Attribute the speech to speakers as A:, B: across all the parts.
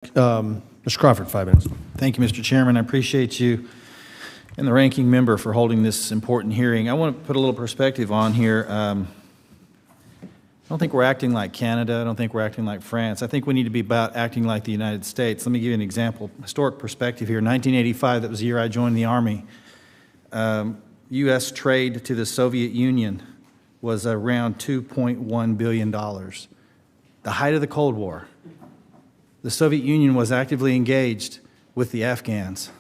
A: Mr. Crawford, 5 minutes.
B: Thank you, Mr. Chairman. I appreciate you and the ranking member for holding this important hearing. I want to put a little perspective on here. I don't think we're acting like Canada. I don't think we're acting like France. I think we need to be about acting like the United States. Let me give you an example, historic perspective here. 1985, that was the year I joined the Army. U.S. trade to the Soviet Union was around $2.1 billion. The height of the Cold War. The Soviet Union was actively engaged with the Afghans.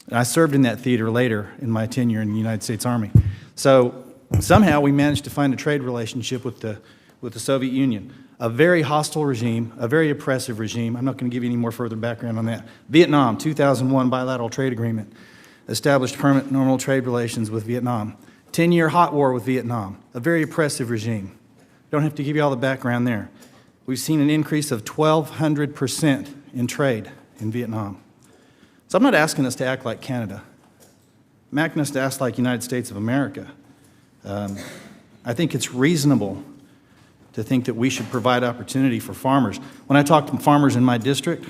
B: And I served in that theater later in my tenure in the United States Army. So somehow we managed to find a trade relationship with the Soviet Union. A very hostile regime, a very oppressive regime. I'm not going to give you any more further background on that. Vietnam, 2001 bilateral trade agreement, established permanent normal trade relations with Vietnam. 10-year hot war with Vietnam, a very oppressive regime. Don't have to give you all the background there. We've seen an increase of 1,200% in trade in Vietnam. So I'm not asking us to act like Canada. I'm asking us to act like United States of America. I think it's reasonable to think that we should provide opportunity for farmers. When I talk to farmers in my district,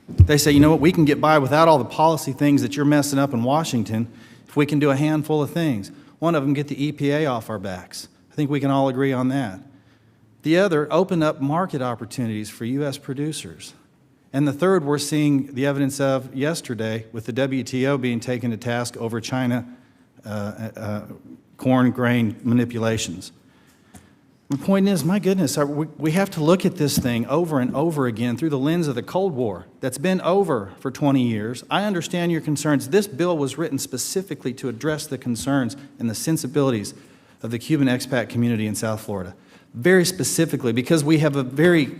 B: they say, you know what, we can get by without all the policy things that you're messing up in Washington if we can do a handful of things. One of them, get the EPA off our backs. I think we can all agree on that. The other, open up market opportunities for U.S. producers. And the third, we're seeing the evidence of yesterday with the WTO being taken to task over China corn grain manipulations. The point is, my goodness, we have to look at this thing over and over again through the lens of the Cold War that's been over for 20 years. I understand your concerns. This bill was written specifically to address the concerns and the sensibilities of the Cuban expat community in South Florida. Very specifically, because we have a very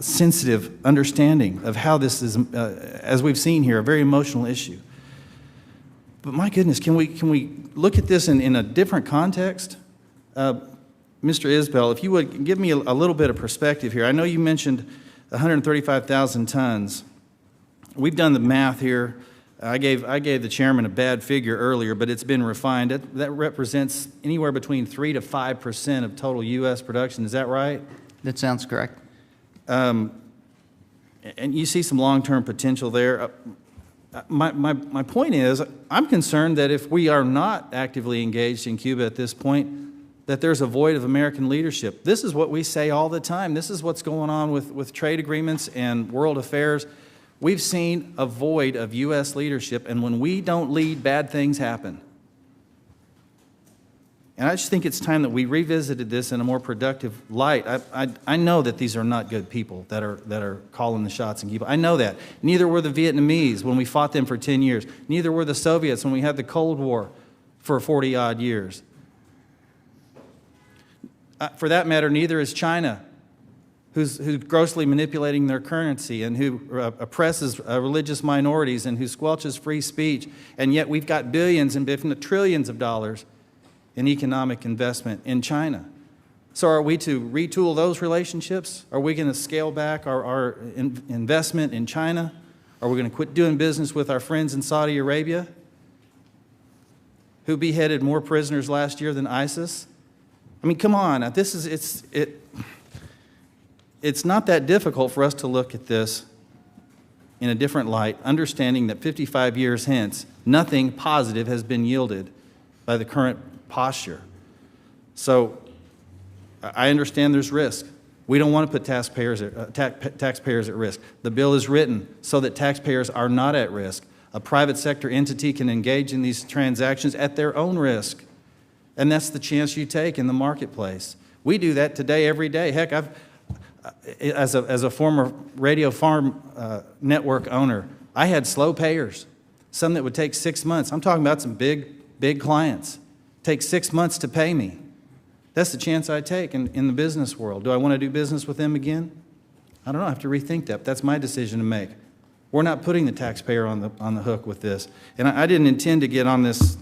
B: sensitive understanding of how this is, as we've seen here, a very emotional issue. But my goodness, can we look at this in a different context? Mr. Isbell, if you would give me a little bit of perspective here. I know you mentioned 135,000 tons. We've done the math here. I gave the chairman a bad figure earlier, but it's been refined. That represents anywhere between 3 to 5% of total U.S. production. Is that right?
C: That sounds correct.
B: And you see some long-term potential there. My point is, I'm concerned that if we are not actively engaged in Cuba at this point, that there's a void of American leadership. This is what we say all the time. This is what's going on with trade agreements and world affairs. We've seen a void of U.S. leadership, and when we don't lead, bad things happen. And I just think it's time that we revisited this in a more productive light. I know that these are not good people that are calling the shots in Cuba. I know that. Neither were the Vietnamese when we fought them for 10 years. Neither were the Soviets when we had the Cold War for 40-odd years. For that matter, neither is China, who's grossly manipulating their currency and who oppresses religious minorities and who squelches free speech. And yet we've got billions and if not trillions of dollars in economic investment in China. So are we to retool those relationships? Are we going to scale back our investment in China? Are we going to quit doing business with our friends in Saudi Arabia, who beheaded more prisoners last year than ISIS? I mean, come on. It's not that difficult for us to look at this in a different light, understanding that 55 years hence, nothing positive has been yielded by the current posture. So I understand there's risk. We don't want to put taxpayers at risk. The bill is written so that taxpayers are not at risk. A private sector entity can engage in these transactions at their own risk. And that's the chance you take in the marketplace. We do that today, every day. Heck, as a former radio farm network owner, I had slow payers, some that would take 6 months. I'm talking about some big clients. Take 6 months to pay me. That's the chance I take in the business world. Do I want to do business with them again? I don't know. I have to rethink that. That's my decision to make. We're not putting the taxpayer on the hook with this. And I didn't intend to get on this,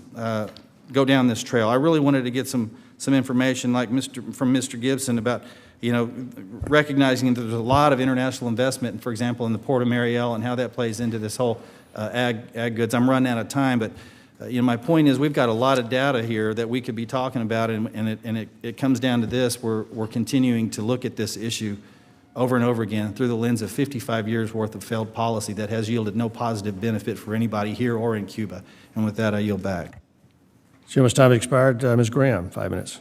B: go down this trail. I really wanted to get some information like from Mr. Gibson about, recognizing that there's a lot of international investment, for example, in the Port of Mariel and how that plays into this whole ag goods. I'm running out of time, but my point is we've got a lot of data here that we could be talking about, and it comes down to this. We're continuing to look at this issue over and over again through the lens of 55 years' worth of failed policy that has yielded no positive benefit for anybody here or in Cuba. And with that, I yield back.
A: Gentleman's time has expired. Ms. Graham, 5 minutes.